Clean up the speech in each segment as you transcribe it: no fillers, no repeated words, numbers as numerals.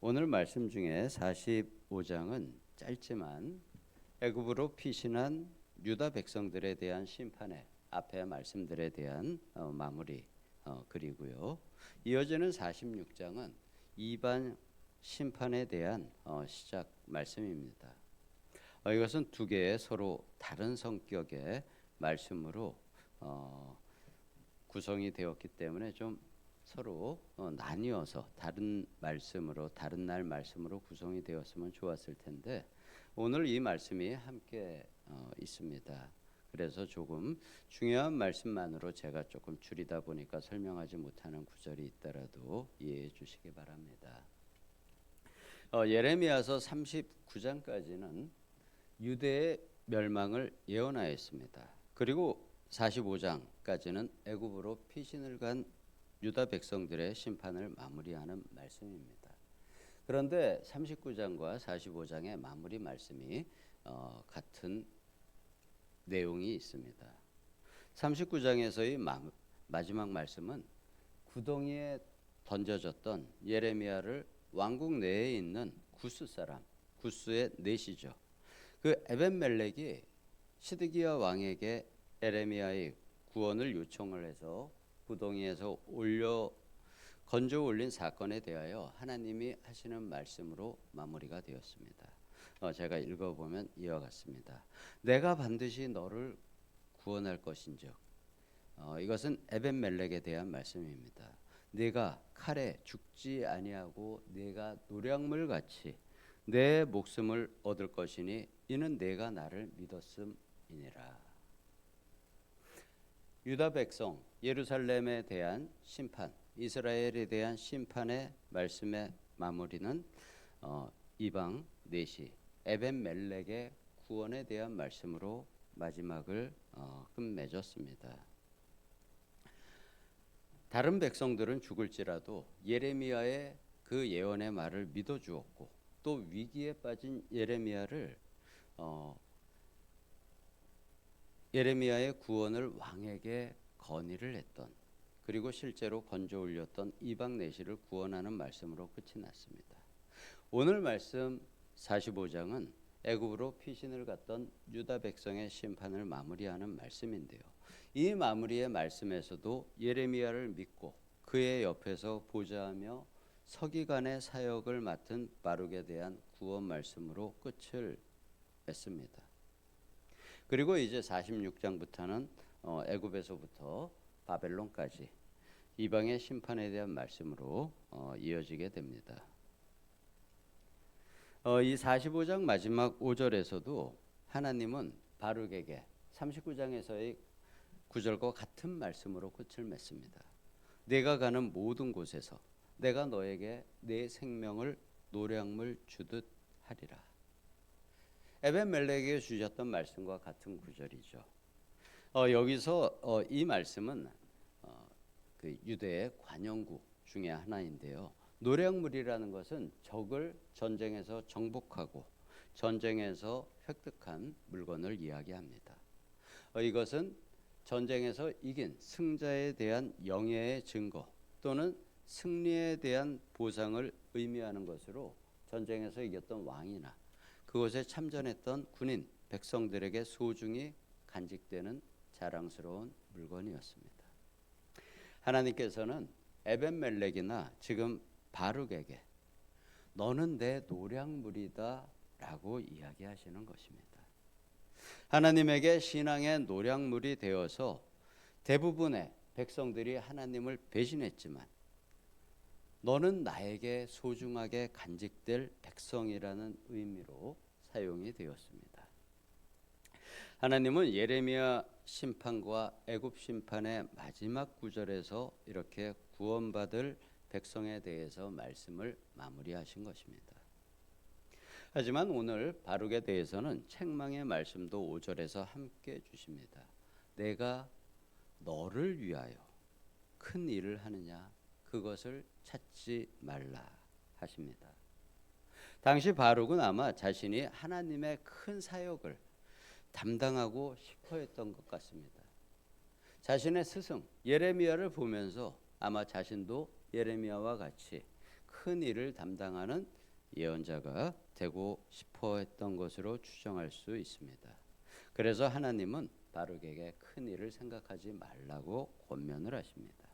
오늘 말씀 중에 45장은 짧지만 애굽으로 피신한 유다 백성들에 대한 심판의 앞의 말씀들에 대한 마무리 글이고요. 이어지는 46장은 이방 심판에 대한 시작 말씀입니다. 이것은 두 개의 서로 다른 성격의 말씀으로 구성이 되었기 때문에 좀 서로 나뉘어서 다른 말씀으로 다른 날 말씀으로 구성이 되었으면 좋았을 텐데 오늘 이 말씀이 함께 있습니다. 그래서 조금 중요한 말씀만으로 제가 조금 줄이다 보니까 설명하지 못하는 구절이 있더라도 이해해 주시기 바랍니다. 예레미야서 39장까지는 유대의 멸망을 예언하였습니다. 그리고 45장까지는 애굽으로 피신을 간 유다 백성들의 심판을 마무리하는 말씀입니다. 그런데 39장과 45장의 마무리 말씀이 같은 내용이 있습니다. 39장에서의 마지막 말씀은 구덩이에 던져졌던 예레미야를 왕국 내에 있는 구스 사람, 구스의 넷이죠. 그 에벤멜렉이 시드기야 왕에게 예레미야의 구원을 요청을 해서 구덩이에서 건져 올린 사건에 대하여 하나님이 하시는 말씀으로 마무리가 되었습니다. 제가 읽어보면 이와 같습니다. 내가 반드시 너를 구원할 것인즉 이것은 에벤멜렉에 대한 말씀입니다. 네가 칼에 죽지 아니하고 네가 노략물 같이 내 목숨을 얻을 것이니 이는 내가 나를 믿었음이니라. 유다 백성 예루살렘에 대한 심판, 이스라엘에 대한 심판의 말씀의 마무리는 이방 넷이 에벤멜렉의 구원에 대한 말씀으로 마지막을 끝맺었습니다. 다른 백성들은 죽을지라도 예레미야의 그 예언의 말을 믿어주었고 또 위기에 빠진 예레미야의 구원을 왕에게 건의를 했던, 그리고 실제로 건져 올렸던 이방 내시를 구원하는 말씀으로 끝이 났습니다. 오늘 말씀 45장은 애굽으로 피신을 갔던 유다 백성의 심판을 마무리하는 말씀인데요. 이 마무리의 말씀에서도 예레미야를 믿고 그의 옆에서 보좌하며 서기관의 사역을 맡은 바룩에 대한 구원 말씀으로 끝을 맺습니다. 그리고 이제 46장부터는 애굽에서부터 바벨론까지 이방의 심판에 대한 말씀으로 이어지게 됩니다. 이 45장 마지막 5절에서도 하나님은 바룩에게 39장에서의 9절과 같은 말씀으로 끝을 맺습니다. 내가 가는 모든 곳에서 내가 너에게 내 생명을 노량물 주듯 하리라. 에벤멜렉에게 주셨던 말씀과 같은 구절이죠. 여기서 이 말씀은 그 유대의 관용구 중에 하나인데요. 노량물이라는 것은 적을 전쟁에서 정복하고 전쟁에서 획득한 물건을 이야기합니다. 이것은 전쟁에서 이긴 승자에 대한 영예의 증거 또는 승리에 대한 보상을 의미하는 것으로 전쟁에서 이겼던 왕이나 그곳에 참전했던 군인, 백성들에게 소중히 간직되는 자랑스러운 물건이었습니다. 하나님께서는 에벤멜렉이나 지금 바룩에게 너는 내 노량물이다 라고 이야기하시는 것입니다. 하나님에게 신앙의 노량물이 되어서 대부분의 백성들이 하나님을 배신했지만 너는 나에게 소중하게 간직될 백성이라는 의미로 사용이 되었습니다. 하나님은 예레미야 심판과 애굽 심판의 마지막 구절에서 이렇게 구원받을 백성에 대해서 말씀을 마무리하신 것입니다. 하지만 오늘 바룩에 대해서는 책망의 말씀도 5절에서 함께 주십니다. 내가 너를 위하여 큰 일을 하느냐 그것을 찾지 말라 하십니다. 당시 바룩은 아마 자신이 하나님의 큰 사역을 담당하고 싶어 했던 것 같습니다. 자신의 스승 예레미야를 보면서 아마 자신도 예레미야와 같이 큰 일을 담당하는 예언자가 되고 싶어 했던 것으로 추정할 수 있습니다. 그래서 하나님은 바룩에게 큰 일을 생각하지 말라고 권면을 하십니다.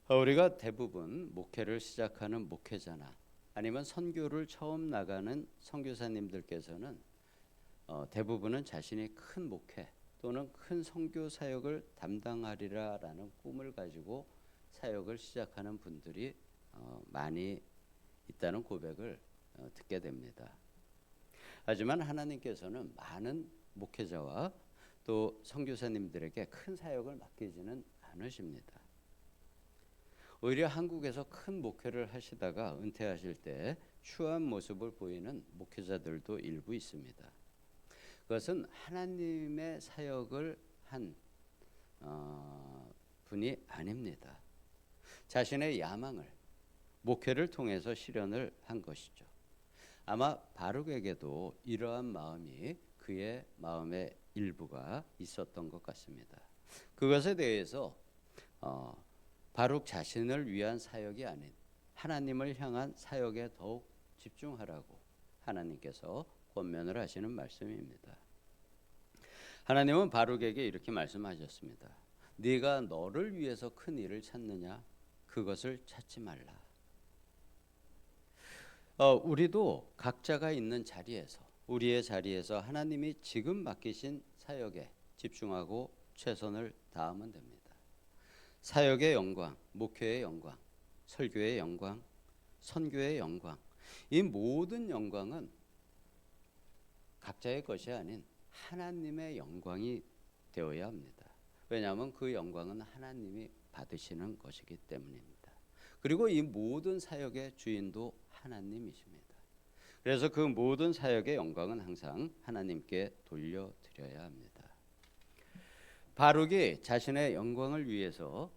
우리가 대부분 목회를 시작하는 목회자나 아니면 선교를 처음 나가는 선교사님들께서는 대부분은 자신이 큰 목회 또는 큰 선교 사역을 담당하리라라는 꿈을 가지고 사역을 시작하는 분들이 많이 있다는 고백을 듣게 됩니다. 하지만 하나님께서는 많은 목회자와 또 선교사님들에게 큰 사역을 맡기지는 않으십니다. 오히려 한국에서 큰 목회를 하시다가 은퇴하실 때 추한 모습을 보이는 목회자들도 일부 있습니다. 그것은 하나님의 사역을 한 분이 아닙니다. 자신의 야망을 목회를 통해서 실현을 한 것이죠. 아마 바룩에게도 이러한 마음이 그의 마음의 일부가 있었던 것 같습니다. 그것에 대해서 바룩 자신을 위한 사역이 아닌 하나님을 향한 사역에 더욱 집중하라고 하나님께서 권면을 하시는 말씀입니다. 하나님은 바룩에게 이렇게 말씀하셨습니다. 네가 너를 위해서 큰 일을 찾느냐? 그것을 찾지 말라. 우리도 각자가 있는 자리에서 우리의 자리에서 하나님이 지금 맡기신 사역에 집중하고 최선을 다하면 됩니다. 사역의 영광, 목회의 영광, 설교의 영광, 선교의 영광, 이 모든 영광은 각자의 것이 아닌 하나님의 영광이 되어야 합니다. 왜냐하면 그 영광은 하나님이 받으시는 것이기 때문입니다. 그리고 이 모든 사역의 주인도 하나님이십니다. 그래서 그 모든 사역의 영광은 항상 하나님께 돌려드려야 합니다. 바룩이 자신의 영광을 위해서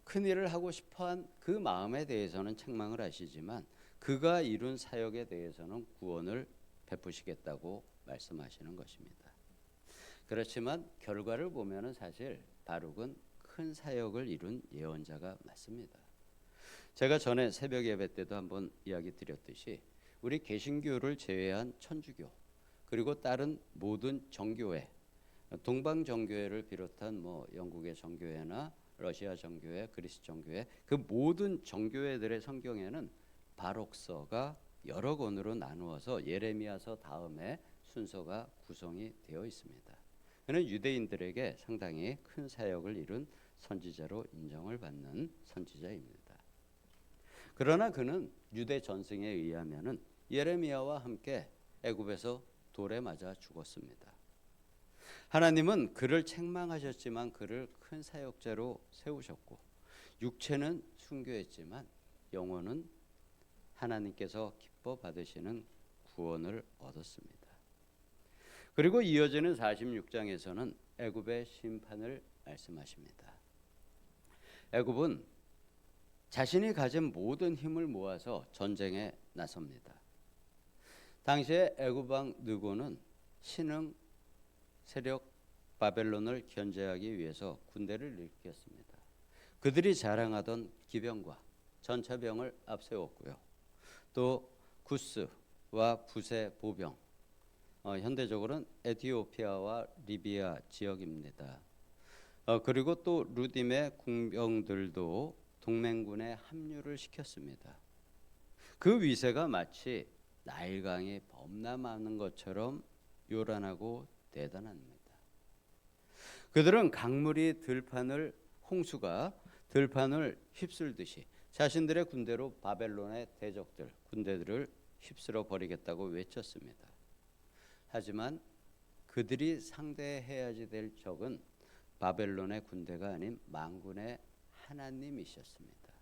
큰 일을 하고 싶어한 그 마음에 대해서는 책망을 하시지만 그가 이룬 사역에 대해서는 구원을 베푸시겠다고 말씀하시는 것입니다. 그렇지만 결과를 보면은 사실 바룩은 큰 사역을 이룬 예언자가 맞습니다. 제가 전에 새벽 예배 때도 한번 이야기 드렸듯이 우리 개신교를 제외한 천주교 그리고 다른 모든 정교회, 동방 정교회를 비롯한 영국의 정교회나 러시아 정교회, 그리스 정교회 그 모든 정교회들의 성경에는 바룩서가 여러 권으로 나누어서 예레미야서 다음에 순서가 구성이 되어 있습니다. 그는 유대인들에게 상당히 큰 사역을 이룬 선지자로 인정을 받는 선지자입니다. 그러나 그는 유대 전승에 의하면은 예레미야와 함께 애굽에서 돌에 맞아 죽었습니다. 하나님은 그를 책망하셨지만 그를 큰 사역자로 세우셨고 육체는 순교했지만 영혼은 하나님께서 기뻐 받으시는 구원을 얻었습니다. 그리고 이어지는 46장에서는 애굽의 심판을 말씀하십니다. 애굽은 자신이 가진 모든 힘을 모아서 전쟁에 나섭니다. 당시에 애굽 왕 느고는 신흥 세력 바벨론을 견제하기 위해서 군대를 일으켰습니다. 그들이 자랑하던 기병과 전차병을 앞세웠고요. 또 구스와 붓의 보병, 현대적으로는 에티오피아와 리비아 지역입니다. 그리고 또 루딤의 궁병들도 동맹군에 합류를 시켰습니다. 그 위세가 마치 나일강이 범람하는 것처럼 요란하고 대단합니다. 그들은 강물이 홍수가 들판을 휩쓸듯이 자신들의 군대로 바벨론의 대적들, 군대들을 휩쓸어 버리겠다고 외쳤습니다. 하지만 그들이 상대해야지 될 적은 바벨론의 군대가 아닌 만군의 하나님이셨습니다.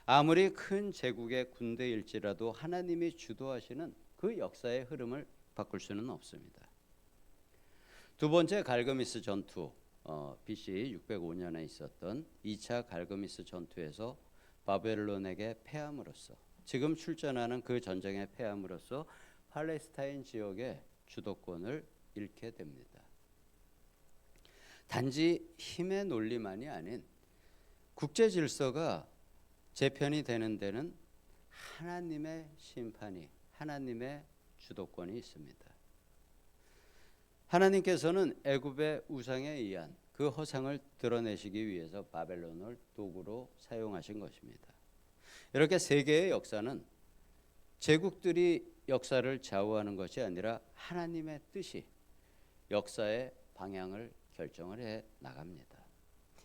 아무리 큰 제국의 군대일지라도 하나님이 주도하시는 그 역사의 흐름을 바꿀 수는 없습니다. 두 번째 갈그미스 전투, BC 605년에 있었던 2차 갈그미스 전투에서 바벨론에게 패함으로써 지금 출전하는 그 전쟁에 패함으로써 팔레스타인 지역의 주도권을 잃게 됩니다. 단지 힘의 논리만이 아닌 국제 질서가 재편이 되는 데는 하나님의 심판이, 하나님의 주도권이 있습니다. 하나님께서는 애굽의 우상에 의한 그 허상을 드러내시기 위해서 바벨론을 도구로 사용하신 것입니다. 이렇게 세계의 역사는 제국들이 역사를 좌우하는 것이 아니라 하나님의 뜻이 역사의 방향을 결정을 해 나갑니다.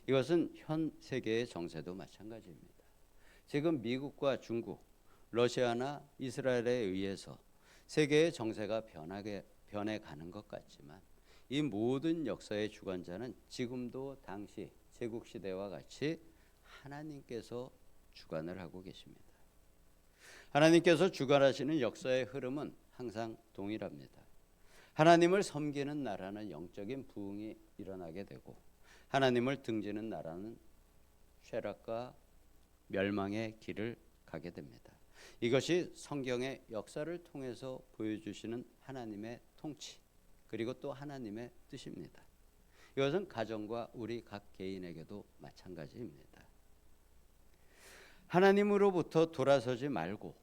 이것은 현 세계의 정세도 마찬가지입니다. 지금 미국과 중국, 러시아나 이스라엘에 의해서 세계의 정세가 변해가는 것 같지만 이 모든 역사의 주관자는 지금도 당시 제국시대와 같이 하나님께서 주관을 하고 계십니다. 하나님께서 주관하시는 역사의 흐름은 항상 동일합니다. 하나님을 섬기는 나라는 영적인 부흥이 일어나게 되고 하나님을 등지는 나라는 쇠락과 멸망의 길을 가게 됩니다. 이것이 성경의 역사를 통해서 보여주시는 하나님의 통치 그리고 또 하나님의 뜻입니다. 이것은 가정과 우리 각 개인에게도 마찬가지입니다. 하나님으로부터 돌아서지 말고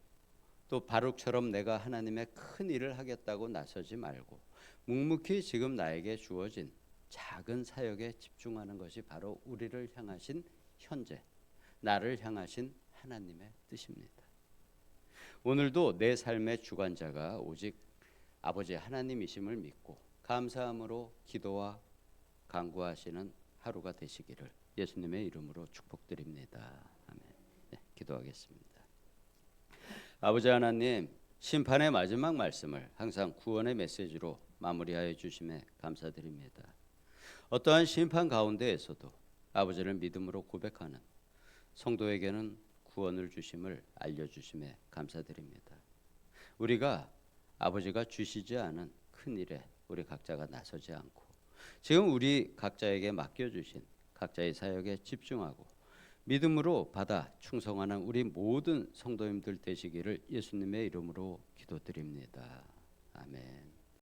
또 바룩처럼 내가 하나님의 큰 일을 하겠다고 나서지 말고 묵묵히 지금 나에게 주어진 작은 사역에 집중하는 것이 바로 우리를 향하신 현재, 나를 향하신 하나님의 뜻입니다. 오늘도 내 삶의 주관자가 오직 아버지 하나님이심을 믿고 감사함으로 기도와 간구하시는 하루가 되시기를 예수님의 이름으로 축복드립니다. 아멘. 네, 기도하겠습니다. 아버지 하나님, 심판의 마지막 말씀을 항상 구원의 메시지로 마무리하여 주심에 감사드립니다. 어떠한 심판 가운데에서도 아버지를 믿음으로 고백하는 성도에게는 구원을 주심을 알려주심에 감사드립니다. 우리가 아버지가 주시지 않은 큰 일에 우리 각자가 나서지 않고 지금 우리 각자에게 맡겨주신 각자의 사역에 집중하고 믿음으로 받아 충성하는 우리 모든 성도님들 되시기를 예수님의 이름으로 기도드립니다. 아멘.